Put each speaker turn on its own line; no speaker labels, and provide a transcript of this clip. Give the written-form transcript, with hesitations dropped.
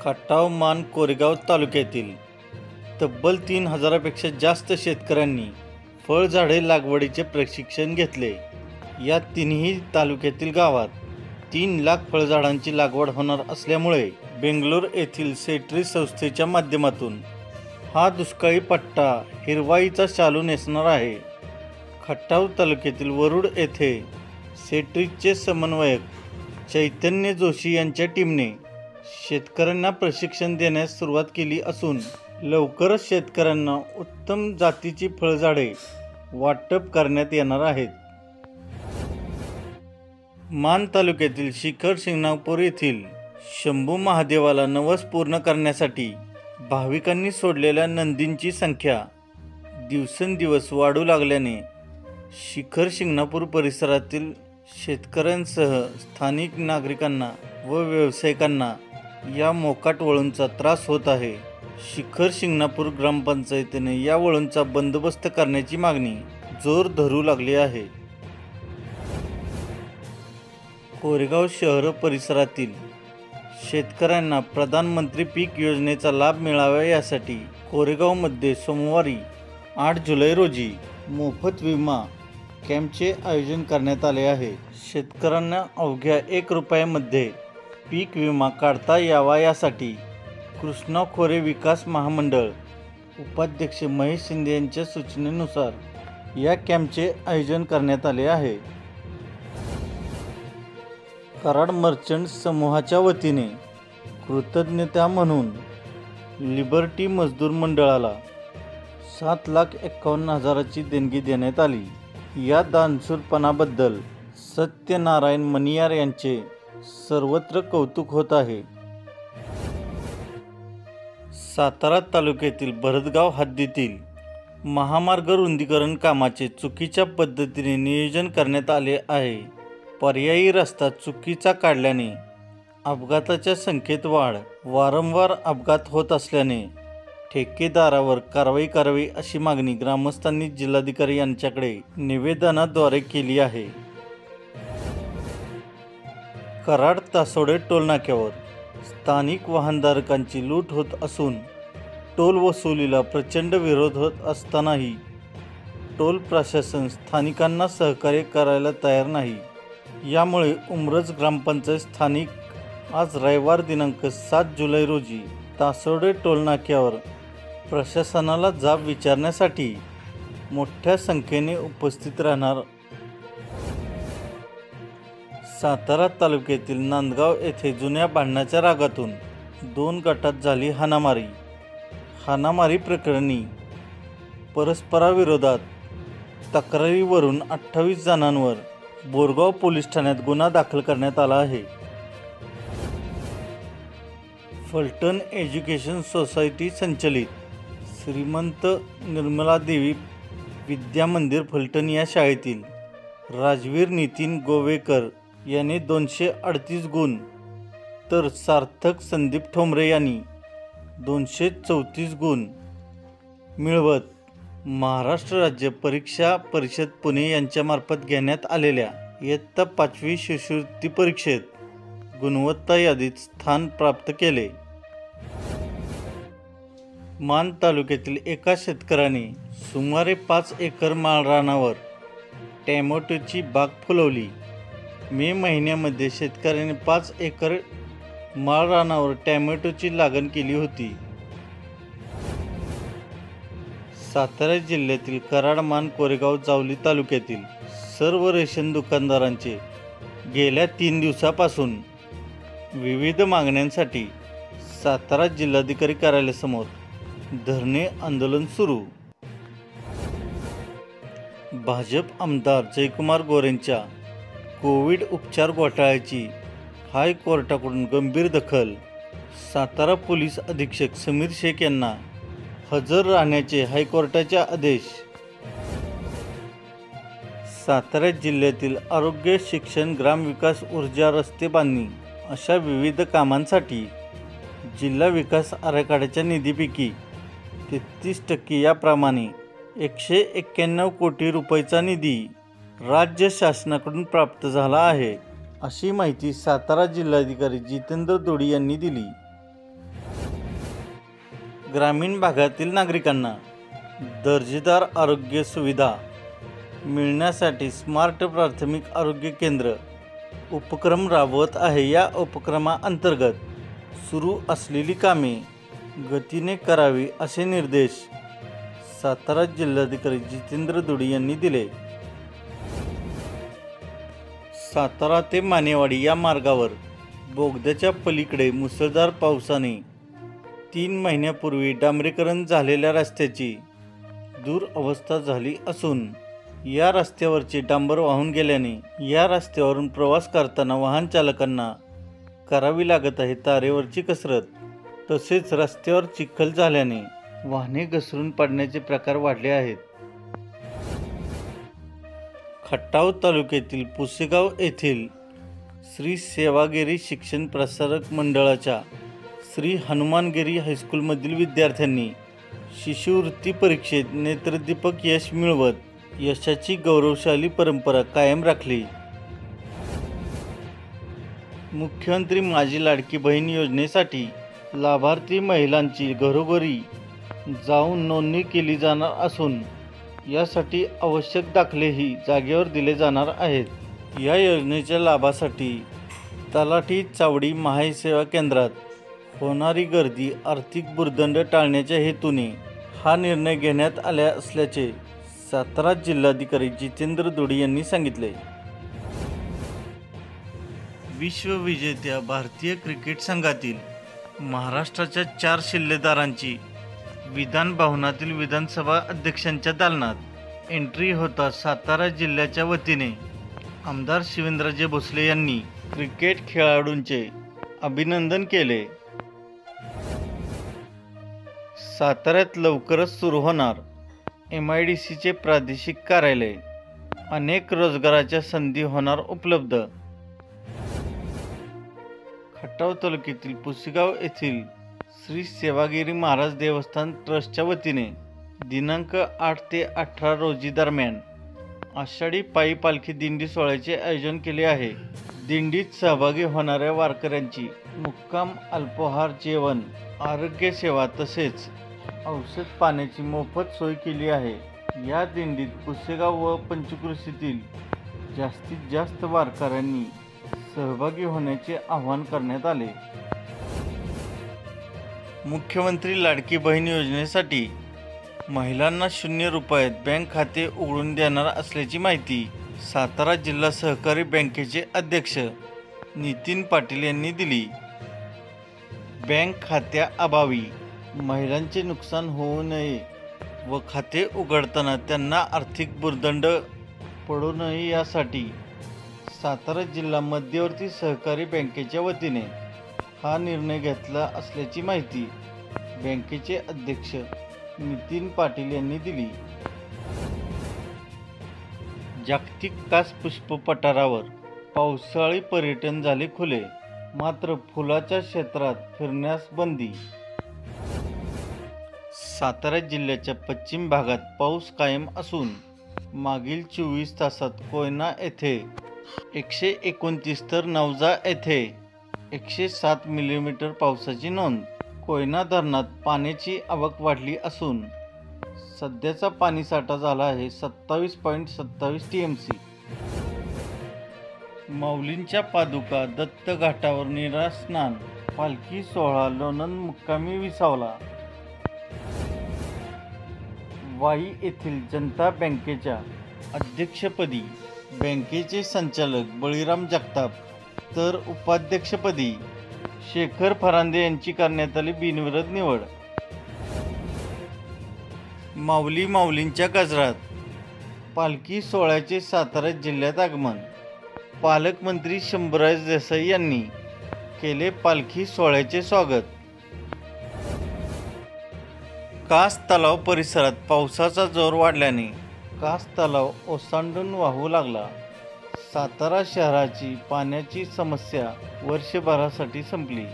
खटाव मान कोरेगाव तालुक्यातील तब्बल 3000पेक्षा जास्त शेतकऱ्यांनी फळझाडे लागवडीचे प्रशिक्षण घेतले. या तिन्ही तालुक्यातील गावात 3 लाख फळझाडांची लागवड होणार असल्यामुळे बेंगलोर येथील सेट्री संस्थेच्या माध्यमातून हा दुष्काळी पट्टा हिरवाईचा शालू नेसणार आहे. खटाव तालुक्यातील वरुड येथे सेट्रीचे समन्वयक चैतन्य जोशी यांच्या टीमने शेतकऱ्यांना प्रशिक्षण देण्यास सुरुवात केली असून लवकरच शेतकऱ्यांना उत्तम जातीची फळझाडे वाटप करण्यात येणार आहेत. मान तालुक्यातील शिखर शिंगणापूर येथील शंभू महादेवाला नवस पूर्ण करण्यासाठी भाविकांनी सोडलेल्या नंदींची संख्या दिवसेंदिवस वाढू लागल्याने शिखर शिंगणापूर परिसरातील शेतकऱ्यांसह स्थानिक नागरिकांना व व्यावसायिकांना या मोकाट वळूंचा त्रास होत आहे. शिखर शिंगणापूर ग्रामपंचायतीने या वळूंचा बंदोबस्त करण्याची मागणी जोर धरू लागली आहे. कोरेगाव शहर परिसरातील शेतकऱ्यांना प्रधानमंत्री पीक योजनेचा लाभ मिळावा यासाठी कोरेगावमध्ये सोमवारी 8 जुलै रोजी मोफत विमा कॅम्पचे आयोजन करण्यात आले आहे. शेतकऱ्यांना अवघ्या 1 रुपयामध्ये पीक विमा काढता यावा यासाठी कृष्णा खोरे विकास महामंडळ उपाध्यक्ष महेश शिंदे यांच्या सूचनेनुसार या कॅम्पचे आयोजन करण्यात आले आहे. कराड मर्चंट समूहाच्या वतीने कृतज्ञता म्हणून लिबर्टी मजदूर मंडळाला 7,51,000ची देणगी देण्यात आली. या दानशूरपणाबद्दल सत्यनारायण मणियार यांचे सर्वत्र कौतुक होत आहे. सातारा तालुक्यातील भरतगाव हद्दीतील महामार्ग रुंदीकरण कामाचे चुकीच्या पद्धतीने नियोजन करण्यात आले आहे. पर्यायी रस्ता चुकीचा काढल्याने अपघाताच्या संख्येत वाढ, वारंवार अपघात होत असल्याने ठेकेदारावर कारवाई करावी अशी मागणी ग्रामस्थांनी जिल्हाधिकारी यांच्याकडे निवेदनाद्वारे केली आहे. कराड तासोडे टोलनाक्यावर स्थानिक वाहनधारकांची लूट होत असून टोल वसुलीला प्रचंड विरोध होत असतानाही टोल प्रशासन स्थानिकांना सहकार्य करायला तयार नाही. यामुळे उमरज ग्रामपंचायत स्थानिक आज रविवार दिनांक 7 जुलै रोजी तासोडे टोलनाक्यावर प्रशासनाला जाब विचारण्यासाठी मोठ्या संख्येने उपस्थित राहणार. सातारा तालुक्यातील नांदगाव येथे जुन्या भांडणाच्या रागातून 2 गटात झाली हाणामारी. हाणामारी प्रकरणी परस्पराविरोधात तक्रारीवरून 28 जणांवर बोरगाव पोलीस ठाण्यात गुन्हा दाखल करण्यात आला आहे. फलटण एज्युकेशन सोसायटी संचलित श्रीमंत निर्मलादेवी विद्या मंदिर फलटण या शाळेतील राजवीर नितीन गोवेकर याने 238 गुण तर सार्थक संदीप ठोंबरे यांनी 234 गुण मिळवत महाराष्ट्र राज्य परीक्षा परिषद पुणे यांच्यामार्फत घेण्यात आलेल्या इयत्ता 5वी शिष्यवृत्ती परीक्षेत गुणवत्ता यादीत स्थान प्राप्त केले. मान तालुक्यातील एका शेतकऱ्याने सुमारे 5 एकर माळरानावर टॅमॅटोची बाग फुलवली. मे महिन्यामध्ये शेतकऱ्याने 5 एकर माळरानावर टॅमॅटोची लागण केली होती. सातारा जिल्ह्यातील कराड मान कोरेगाव जावली तालुक्यातील सर्व रेशन दुकानदारांचे गेल्या 3 दिवसापासून विविध मागण्यांसाठी सातारा जिल्हाधिकारी कार्यालयासमोर धरणे आंदोलन सुरू. भाजप आमदार जयकुमार गोरेंच्या कोविड उपचार घोटाळ्याची हायकोर्टाकडून गंभीर दखल. सातारा पोलीस अधीक्षक समीर शेख यांना हजर राहण्याचे हायकोर्टाचे आदेश. सातारा जिल्ह्यातील आरोग्य, शिक्षण, ग्रामविकास, ऊर्जा, रस्ते बांधणी अशा विविध कामांसाठी जिल्हा विकास आराखड्याच्या निधीपैकी 33% याप्रमाणे 191 कोटी रुपयाचा निधी राज्य शासनाकडून प्राप्त झाला आहे, अशी माहिती सातारा जिल्हाधिकारी जितेंद्र दोडी यांनी दिली. ग्रामीण भागातील नागरिकांना दर्जेदार आरोग्य सुविधा मिळण्यासाठी स्मार्ट प्राथमिक आरोग्य केंद्र उपक्रम राबवत आहे। या उपक्रमाअंतर्गत सुरू असलेली कामे गतीने करावी असे निर्देश सातारा जिल्हाधिकारी जितेंद्र दुडी यांनी दिले। सातारा ते मानेवाडी या मार्गावर बोगद्याच्या पलीकडे मुसळधार पावसाने 3 महिन्यापूर्वी डांबरीकरण झालेल्या रस्त्याची दुरवस्था झाली असून या रस्त्यावरचे डांबर वाहून गेल्याने या रस्त्यावरून प्रवास करताना वाहन चालकांना करावी लागत आहे तारेवरची कसरत। तसेच रस्त्यावर चिखल झाल्याने वाहने घसरून पडण्याचे प्रकार वाढले आहेत। खटाव तालुक्यातील पुसेगाव येथील श्री सेवागिरी शिक्षण प्रसारक मंडळाच्या श्री हनुमानगिरी हायस्कूलमधील विद्यार्थ्यांनी शिष्यवृत्ती परीक्षेत नेत्रदीपक यश मिळवत यशाची गौरवशाली परंपरा कायम राखली। मुख्यमंत्री माझी लाडकी बहीण योजनेसाठी लाभार्थी महिलांची घरोघरी जाऊन नोंदणी केली जाणार असून यासाठी आवश्यक दाखलेही जागेवर दिले जाणार आहेत। या योजनेच्या लाभासाठी तलाठी चावडी महाई सेवा केंद्रात होणारी गर्दी आर्थिक भुर्दंड टाळण्याच्या हेतूने हा निर्णय घेण्यात आला असल्याचे सातारा जिल्हाधिकारी जितेंद्र दुडी यांनी सांगितले। विश्वविजेत्या भारतीय क्रिकेट संघातील महाराष्ट्राच्या 4 शिल्लेदारांची विधान भवनातील विधानसभा अध्यक्षांच्या दालनात एंट्री होता सातारा जिल्ह्याच्या वतीने आमदार शिवेंद्रजी भोसले यांनी क्रिकेट खेळाडूंचे अभिनंदन केले। साताऱ्यात लवकरच सुरू होणार MIDCचे प्रादेशिक कार्यालय, अनेक रोजगाराच्या संधी होणार उपलब्ध। खटाव तालुक्यातील पुसेगाव येथील श्री सेवागिरी महाराज देवस्थान ट्रस्टच्या वतीने दिनांक 8 ते 18 रोजी दरम्यान आषाढी पायी पालखी दिंडी सोहळ्याचे आयोजन केले आहे। दिंडीत सहभागी होणाऱ्या वारकऱ्यांची मुक्काम, अल्पाहार, जेवण, आरोग्य सेवा तसेच औषध पाण्याची मोफत सोय केली आहे। या दिंडीत पुसेगाव व पंचक्रोशीतील जास्तीत जास्त वारकऱ्यांनी सहभागी होण्याचे आवाहन करण्यात आले। मुख्यमंत्री लाडकी बहीण योजनेसाठी महिलांना 0 रुपयात बँक खाते उघडून देणार असल्याची माहिती सातारा जिल्हा सहकारी बँकेचे अध्यक्ष नितीन पाटील यांनी दिली। बँक खात्याअभावी महिलांचे नुकसान होऊ नये व खाते उघडताना त्यांना आर्थिक भुर्दंड पडू नये यासाठी सातारा जिल्हा मध्यवर्ती सहकारी बँकेच्या वतीने हा निर्णय घेतला असल्याची माहिती बँकेचे अध्यक्ष नितीन पाटील यांनी दिली। जागतिक कास पुष्प पठारावर पावसाळी पर्यटन झाले खुले, मात्र फुलाच्या क्षेत्रात फिरण्यास बंदी। सातारा जिल्ह्याच्या पश्चिम भागात पाऊस कायम असून मागील 24 तासात कोयना येथे 129 तर नवजा येथे 107 मिलीमीटर पावसाची नोंद। कोयना धरणात पाण्याची आवक वाढली असून सध्याचा पाणीसाठा झाला आहे 27.27 TMC। माऊलींच्या पादुका दत्त घाटावर निळा स्नान, पालखी सोहळा लोणंद मुक्कामी विसावला। वाई येथील जनता बँकेच्या अध्यक्षपदी बँकेचे संचालक बळीराम जगताप तर उपाध्यक्षपदी शेखर फरांदे यांची करण्यात आली बिनविरोध निवड। माऊलींच्या गजरात पालखी सोहळ्याचे सातारा जिल्ह्यात आगमन। पालकमंत्री शंभूराज देसाई यांनी केले पालखी सोहळ्याचे स्वागत। कास तलाव परिसरात पावसाचा जोर वाढल्याने कास तलाव ओसांडून वाहू लागला। सातारा शहराची पाण्याची समस्या वर्षभरासाठी संपली।